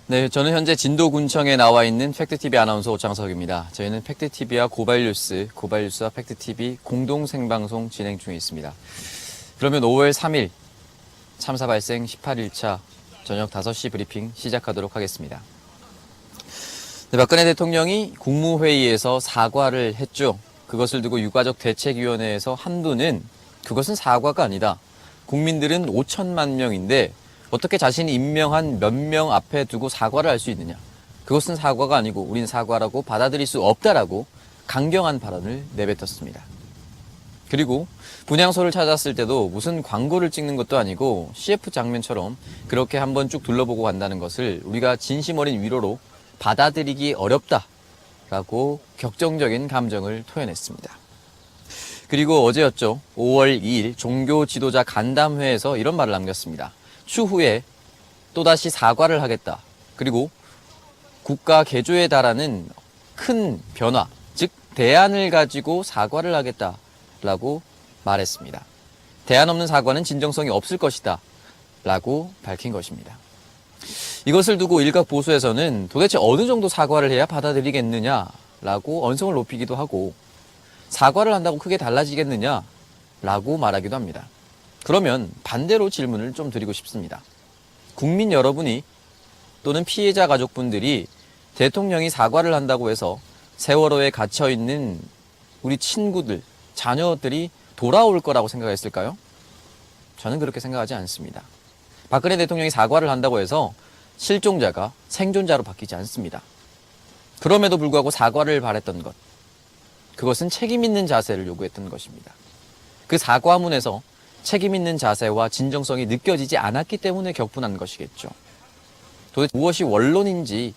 네, 저는 현재 진도군청에 나와 있는 팩트TV 아나운서 오창석입니다. 저희는 팩트TV와 고발뉴스와 팩트TV 공동 생방송 진행 중에 있습니다. 그러면 5월 3일 참사 발생 18일차 저녁 5시 브리핑 시작하도록 하겠습니다. 네, 박근혜 대통령이 국무회의에서 사과를 했죠. 그것을 두고 유가족 대책위원회에서 한도는 그것은 사과가 아니다. 국민들은 5천만 명인데 어떻게 자신이 임명한 몇 명 앞에 두고 사과를 할 수 있느냐. 그것은 사과가 아니고 우린 사과라고 받아들일 수 없다라고 강경한 발언을 내뱉었습니다. 그리고 분향소를 찾았을 때도 무슨 광고를 찍는 것도 아니고 CF 장면처럼 그렇게 한번 쭉 둘러보고 간다는 것을 우리가 진심 어린 위로로 받아들이기 어렵다라고 격정적인 감정을 토해냈습니다. 그리고 어제였죠. 5월 2일 종교 지도자 간담회에서 이런 말을 남겼습니다. 추후에 또다시 사과를 하겠다. 그리고 국가 개조에 달하는 큰 변화, 즉 대안을 가지고 사과를 하겠다라고 말했습니다. 대안 없는 사과는 진정성이 없을 것이다 라고 밝힌 것입니다. 이것을 두고 일각 보수에서는 도대체 어느 정도 사과를 해야 받아들이겠느냐라고 언성을 높이기도 하고 사과를 한다고 크게 달라지겠느냐라고 말하기도 합니다. 그러면 반대로 질문을 좀 드리고 싶습니다. 국민 여러분이 또는 피해자 가족분들이 대통령이 사과를 한다고 해서 세월호에 갇혀있는 우리 친구들, 자녀들이 돌아올 거라고 생각했을까요? 저는 그렇게 생각하지 않습니다. 박근혜 대통령이 사과를 한다고 해서 실종자가 생존자로 바뀌지 않습니다. 그럼에도 불구하고 사과를 바랬던 것, 그것은 책임 있는 자세를 요구했던 것입니다. 그 사과문에서 책임 있는 자세와 진정성이 느껴지지 않았기 때문에 격분한 것이겠죠. 도대체 무엇이 원론인지,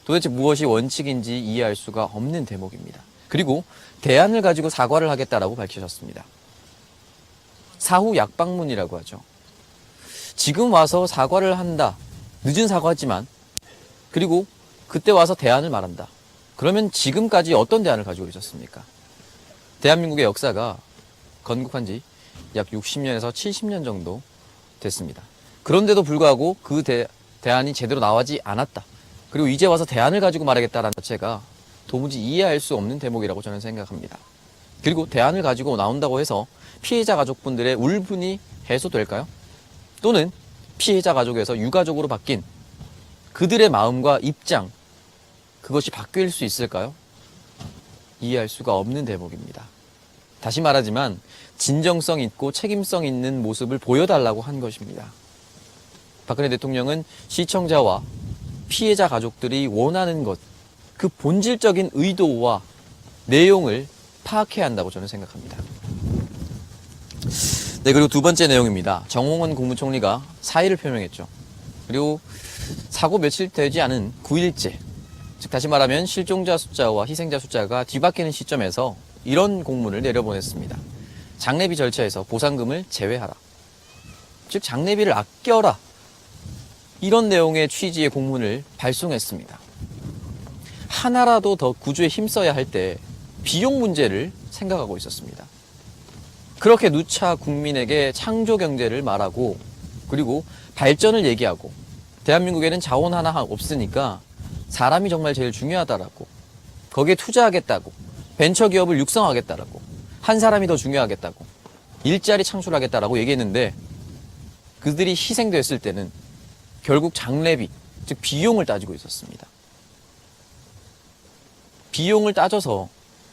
도대체 무엇이 원칙인지 이해할 수가 없는 대목입니다. 그리고 대안을 가지고 사과를 하겠다라고 밝히셨습니다. 사후 약방문이라고 하죠. 지금 와서 사과를 한다. 늦은 사과지만, 그리고 그때 와서 대안을 말한다. 그러면 지금까지 어떤 대안을 가지고 계셨습니까? 대한민국의 역사가 건국한 지 약 60년에서 70년 정도 됐습니다. 그런데도 불구하고 그 대안이 제대로 나오지 않았다. 그리고 이제 와서 대안을 가지고 말하겠다는 자체가 도무지 이해할 수 없는 대목이라고 저는 생각합니다. 그리고 대안을 가지고 나온다고 해서 피해자 가족분들의 울분이 해소될까요? 또는 피해자 가족에서 유가족으로 바뀐 그들의 마음과 입장, 그것이 바뀔 수 있을까요? 이해할 수가 없는 대목입니다. 다시 말하지만 진정성 있고 책임성 있는 모습을 보여달라고 한 것입니다. 박근혜 대통령은 시청자와 피해자 가족들이 원하는 것, 그 본질적인 의도와 내용을 파악해야 한다고 저는 생각합니다. 네, 그리고 두 번째 내용입니다. 정홍원 국무총리가 사의를 표명했죠. 그리고 사고 며칠 되지 않은 9일째, 즉 다시 말하면 실종자 숫자와 희생자 숫자가 뒤바뀌는 시점에서 이런 공문을 내려보냈습니다. 장례비 절차에서 보상금을 제외하라. 즉 장례비를 아껴라. 이런 내용의 취지의 공문을 발송했습니다. 하나라도 더 구조에 힘써야 할 때 비용 문제를 생각하고 있었습니다. 그렇게 누차 국민에게 창조 경제를 말하고 그리고 발전을 얘기하고 대한민국에는 자원 하나 없으니까 사람이 정말 제일 중요하다라고 거기에 투자하겠다고 벤처기업을 육성하겠다라고 한 사람이 더 중요하겠다고 일자리 창출하겠다라고 얘기했는데 그들이 희생됐을 때는 결국 장례비, 즉 비용을 따지고 있었습니다. 비용을 따져서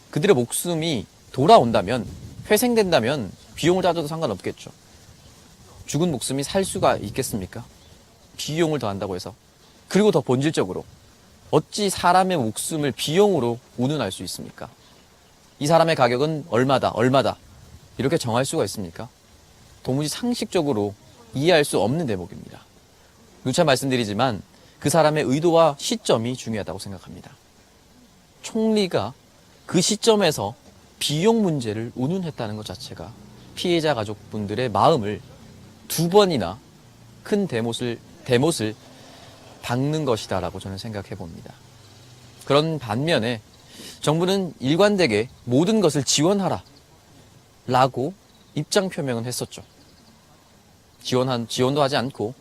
그들의 목숨이 돌아온다면, 회생된다면 비용을 따져도 상관없겠죠. 죽은 목숨이 살 수가 있겠습니까? 비용을 더한다고 해서. 그리고 더 본질적으로 어찌 사람의 목숨을 비용으로 운운할 수 있습니까? 이 사람의 가격은 얼마다 이렇게 정할 수가 있습니까? 도무지 상식적으로 이해할 수 없는 대목입니다. 누차 말씀드리지만 그 사람의 의도와 시점이 중요하다고 생각합니다. 총리가 그 시점에서 비용 문제를 운운했다는 것 자체가 피해자 가족분들의 마음을 두 번이나 큰 대못을 박는 것이다라고 저는 생각해 봅니다. 그런 반면에 정부는 일관되게 모든 것을 지원하라 라고 입장 표명은 했었죠. 지원도 하지 않고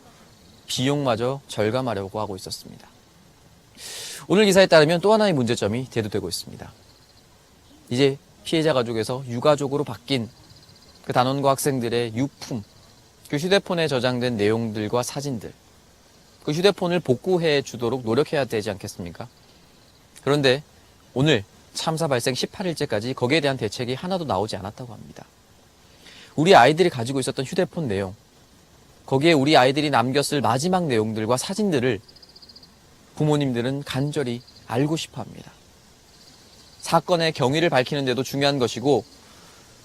비용마저 절감하려고 하고 있었습니다. 오늘 기사에 따르면 또 하나의 문제점이 대두되고 있습니다. 이제 피해자 가족에서 유가족으로 바뀐 그 단원과 학생들의 유품, 그 휴대폰에 저장된 내용들과 사진들, 그 휴대폰을 복구해 주도록 노력해야 되지 않겠습니까? 그런데 오늘 참사 발생 18일째까지 거기에 대한 대책이 하나도 나오지 않았다고 합니다. 우리 아이들이 가지고 있었던 휴대폰 내용, 거기에 우리 아이들이 남겼을 마지막 내용들과 사진들을 부모님들은 간절히 알고 싶어 합니다. 사건의 경위를 밝히는 데도 중요한 것이고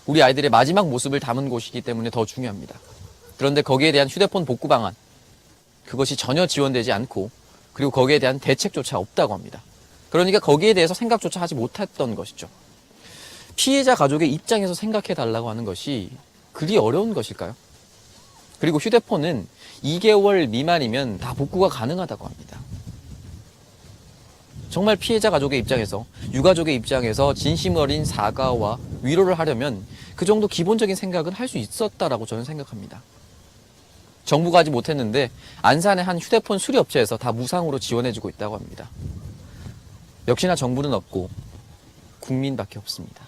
우리 아이들의 마지막 모습을 담은 곳이기 때문에 더 중요합니다. 그런데 거기에 대한 휴대폰 복구 방안, 그것이 전혀 지원되지 않고 그리고 거기에 대한 대책조차 없다고 합니다. 그러니까 거기에 대해서 생각조차 하지 못했던 것이죠. 피해자 가족의 입장에서 생각해 달라고 하는 것이 그리 어려운 것일까요? 그리고 휴대폰은 2개월 미만이면 다 복구가 가능하다고 합니다. 정말 피해자 가족의 입장에서, 유가족의 입장에서 진심 어린 사과와 위로를 하려면 그 정도 기본적인 생각은 할 수 있었다라고 저는 생각합니다. 정부가 하지 못했는데 안산의 한 휴대폰 수리업체에서 다 무상으로 지원해주고 있다고 합니다. 역시나 정부는 없고 국민밖에 없습니다.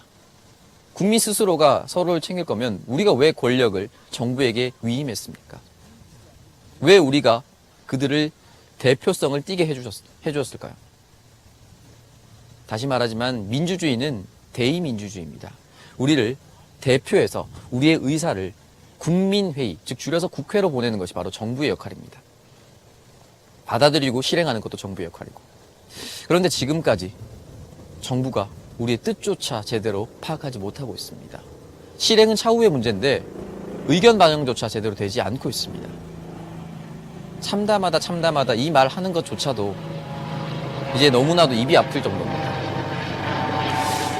국민 스스로가 서로를 챙길 거면 우리가 왜 권력을 정부에게 위임했습니까? 왜 우리가 그들을 대표성을 띠게 해주었을까요? 다시 말하지만 민주주의는 대의민주주의입니다. 우리를 대표해서 우리의 의사를 국민회의, 즉 줄여서 국회로 보내는 것이 바로 정부의 역할입니다. 받아들이고 실행하는 것도 정부의 역할이고. 그런데 지금까지 정부가 우리의 뜻조차 제대로 파악하지 못하고 있습니다. 실행은 차후의 문제인데 의견 반영조차 제대로 되지 않고 있습니다. 참담하다 이 말 하는 것조차도 이제 너무나도 입이 아플 정도입니다.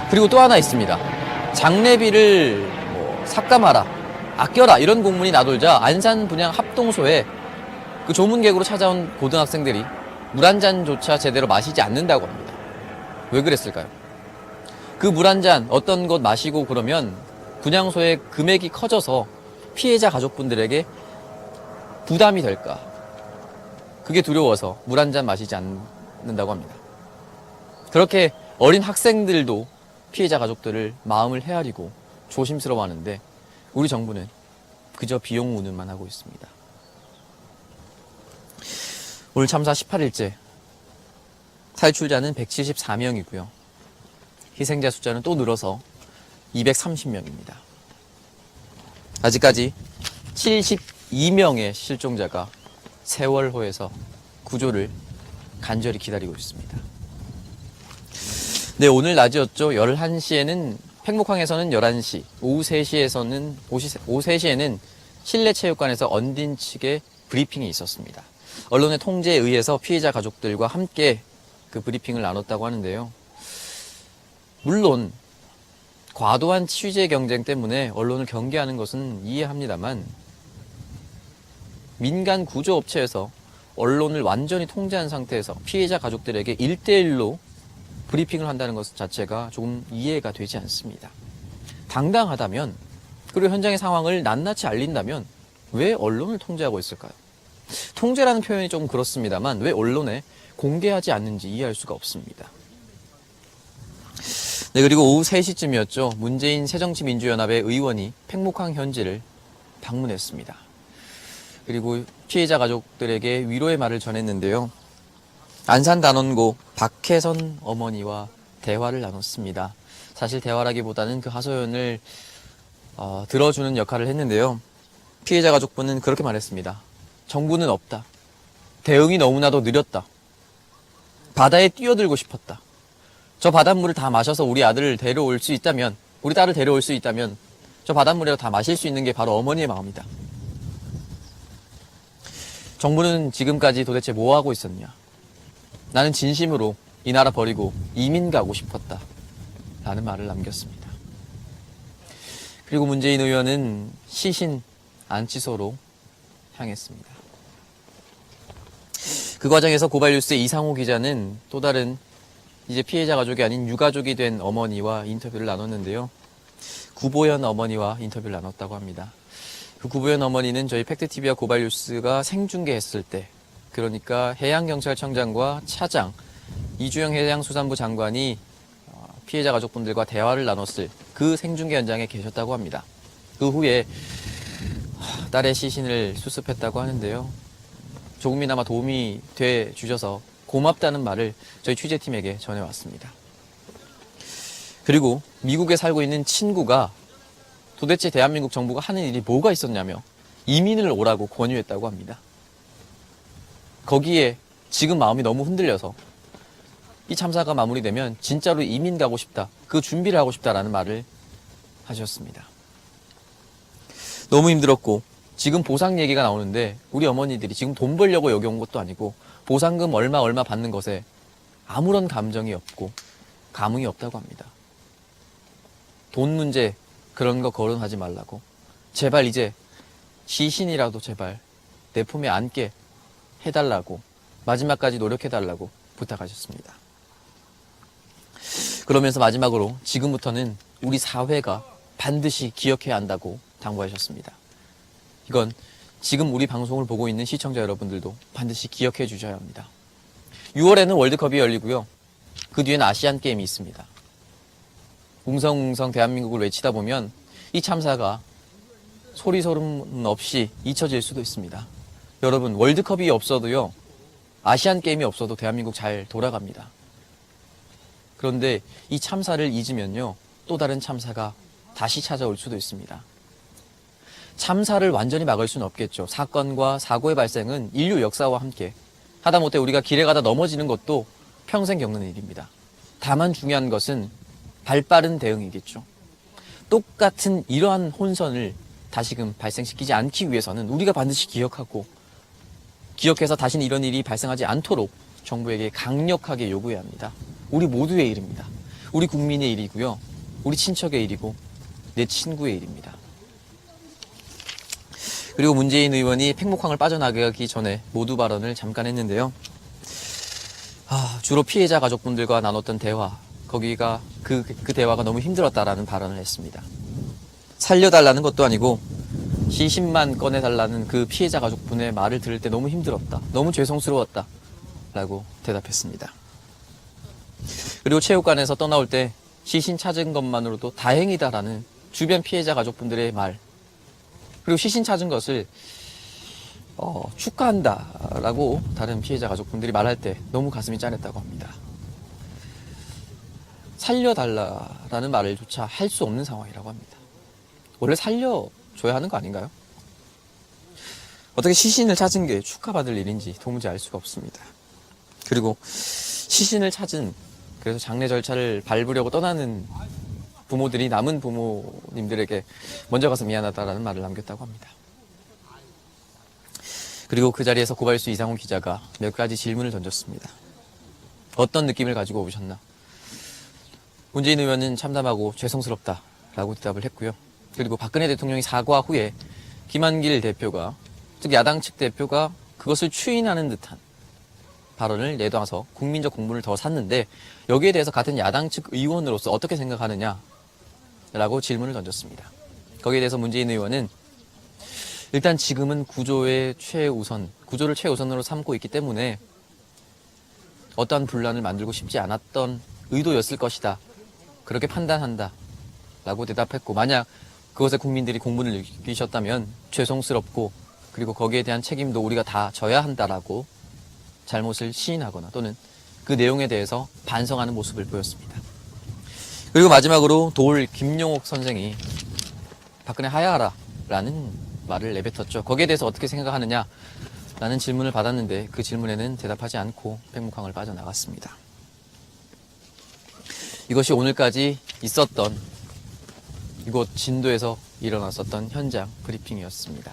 그리고 또 하나 있습니다. 장례비를 삭감하라, 아껴라 이런 공문이 나돌자 안산 분양 합동소에 그 조문객으로 찾아온 고등학생들이 물 한 잔조차 제대로 마시지 않는다고 합니다. 왜 그랬을까요? 그 물 한 잔 어떤 것 마시고 그러면 분향소의 금액이 커져서 피해자 가족분들에게 부담이 될까? 그게 두려워서 물 한 잔 마시지 않는다고 합니다. 그렇게 어린 학생들도 피해자 가족들을 마음을 헤아리고 조심스러워하는데 우리 정부는 그저 비용 운운만 하고 있습니다. 오늘 참사 18일째, 탈출자는 174명이고요. 희생자 숫자는 또 늘어서 230명입니다. 아직까지 72명의 실종자가 세월호에서 구조를 간절히 기다리고 있습니다. 네, 오늘 낮이었죠. 11시에는 팽목항에서는 11시, 오후 3시에는 실내체육관에서 언딘 측의 브리핑이 있었습니다. 언론의 통제에 의해서 피해자 가족들과 함께 그 브리핑을 나눴다고 하는데요. 물론 과도한 취재 경쟁 때문에 언론을 경계하는 것은 이해합니다만 민간 구조업체에서 언론을 완전히 통제한 상태에서 피해자 가족들에게 1대1로 브리핑을 한다는 것 자체가 조금 이해가 되지 않습니다. 당당하다면, 그리고 현장의 상황을 낱낱이 알린다면 왜 언론을 통제하고 있을까요? 통제라는 표현이 좀 그렇습니다만 왜 언론에 공개하지 않는지 이해할 수가 없습니다. 네, 그리고 오후 3시쯤이었죠. 문재인 새정치민주연합의 의원이 팽목항 현지를 방문했습니다. 그리고 피해자 가족들에게 위로의 말을 전했는데요. 안산단원고 박혜선 어머니와 대화를 나눴습니다. 사실 대화라기보다는 그 하소연을 들어주는 역할을 했는데요. 피해자 가족분은 그렇게 말했습니다. 정부는 없다. 대응이 너무나도 느렸다. 바다에 뛰어들고 싶었다. 저 바닷물을 다 마셔서 우리 아들을 데려올 수 있다면, 우리 딸을 데려올 수 있다면 저 바닷물을 다 마실 수 있는 게 바로 어머니의 마음이다. 정부는 지금까지 도대체 뭐 하고 있었냐? 나는 진심으로 이 나라 버리고 이민 가고 싶었다. 라는 말을 남겼습니다. 그리고 문재인 의원은 시신 안치소로 향했습니다. 그 과정에서 고발뉴스의 이상호 기자는 또 다른 이제 피해자 가족이 아닌 유가족이 된 어머니와 인터뷰를 나눴는데요. 구보연 어머니와 인터뷰를 나눴다고 합니다. 그 구보연 어머니는 저희 팩트TV와 고발뉴스가 생중계했을 때, 그러니까 해양경찰청장과 차장 이주영 해양수산부 장관이 피해자 가족분들과 대화를 나눴을 그 생중계 현장에 계셨다고 합니다. 그 후에 딸의 시신을 수습했다고 하는데요. 조금이나마 도움이 돼 주셔서 고맙다는 말을 저희 취재팀에게 전해왔습니다. 그리고 미국에 살고 있는 친구가 도대체 대한민국 정부가 하는 일이 뭐가 있었냐며 이민을 오라고 권유했다고 합니다. 거기에 지금 마음이 너무 흔들려서 이 참사가 마무리되면 진짜로 이민 가고 싶다, 그 준비를 하고 싶다라는 말을 하셨습니다. 너무 힘들었고 지금 보상 얘기가 나오는데 우리 어머니들이 지금 돈 벌려고 여기 온 것도 아니고 보상금 얼마 받는 것에 아무런 감정이 없고 감흥이 없다고 합니다. 돈 문제 그런 거 거론하지 말라고, 제발 이제 시신이라도 제발 내 품에 안게 해달라고, 마지막까지 노력해달라고 부탁하셨습니다. 그러면서 마지막으로 지금부터는 우리 사회가 반드시 기억해야 한다고 당부하셨습니다. 이건 지금 우리 방송을 보고 있는 시청자 여러분들도 반드시 기억해 주셔야 합니다. 6월에는 월드컵이 열리고요. 그 뒤에는 아시안 게임이 있습니다. 웅성웅성 대한민국을 외치다 보면 이 참사가 소리 소름 없이 잊혀질 수도 있습니다. 여러분, 월드컵이 없어도요, 아시안 게임이 없어도 대한민국 잘 돌아갑니다. 그런데 이 참사를 잊으면요, 또 다른 참사가 다시 찾아올 수도 있습니다. 참사를 완전히 막을 수는 없겠죠. 사건과 사고의 발생은 인류 역사와 함께, 하다못해 우리가 길에 가다 넘어지는 것도 평생 겪는 일입니다. 다만 중요한 것은 발빠른 대응이겠죠. 똑같은 이러한 혼선을 다시금 발생시키지 않기 위해서는 우리가 반드시 기억해서 다시는 이런 일이 발생하지 않도록 정부에게 강력하게 요구해야 합니다. 우리 모두의 일입니다. 우리 국민의 일이고요. 우리 친척의 일이고 내 친구의 일입니다. 그리고 문재인 의원이 팽목항을 빠져나가기 전에 모두 발언을 잠깐 했는데요. 주로 피해자 가족분들과 나눴던 대화, 거기가 그 대화가 너무 힘들었다라는 발언을 했습니다. 살려달라는 것도 아니고 시신만 꺼내달라는 그 피해자 가족분의 말을 들을 때 너무 힘들었다, 너무 죄송스러웠다 라고 대답했습니다. 그리고 체육관에서 떠나올 때 시신 찾은 것만으로도 다행이다라는 주변 피해자 가족분들의 말, 그리고 시신 찾은 것을 축하한다라고 다른 피해자 가족분들이 말할 때 너무 가슴이 짠했다고 합니다. 살려달라라는 말을 조차 할 수 없는 상황이라고 합니다. 원래 살려줘야 하는 거 아닌가요? 어떻게 시신을 찾은 게 축하받을 일인지 도무지 알 수가 없습니다. 그리고 시신을 찾은, 그래서 장례 절차를 밟으려고 떠나는 부모들이 남은 부모님들에게 먼저 가서 미안하다라는 말을 남겼다고 합니다. 그리고 그 자리에서 고발뉴스 이상훈 기자가 몇 가지 질문을 던졌습니다. 어떤 느낌을 가지고 오셨나? 문재인 의원은 참담하고 죄송스럽다라고 대답을 했고요. 그리고 박근혜 대통령이 사과 후에 김한길 대표가, 즉 야당 측 대표가 그것을 추인하는 듯한 발언을 내놔서 국민적 공분을 더 샀는데, 여기에 대해서 같은 야당 측 의원으로서 어떻게 생각하느냐라고 질문을 던졌습니다. 거기에 대해서 문재인 의원은 일단 지금은 구조를 최우선으로 삼고 있기 때문에 어떠한 분란을 만들고 싶지 않았던 의도였을 것이다, 그렇게 판단한다 라고 대답했고, 만약 그것에 국민들이 공분을 느끼셨다면 죄송스럽고, 그리고 거기에 대한 책임도 우리가 다 져야 한다라고 잘못을 시인하거나 또는 그 내용에 대해서 반성하는 모습을 보였습니다. 그리고 마지막으로 도올 김용옥 선생이 박근혜 하야하라 라는 말을 내뱉었죠. 거기에 대해서 어떻게 생각하느냐 라는 질문을 받았는데 그 질문에는 대답하지 않고 팽목항을 빠져나갔습니다. 이것이 오늘까지 있었던 이곳 진도에서 일어났었던 현장 브리핑이었습니다.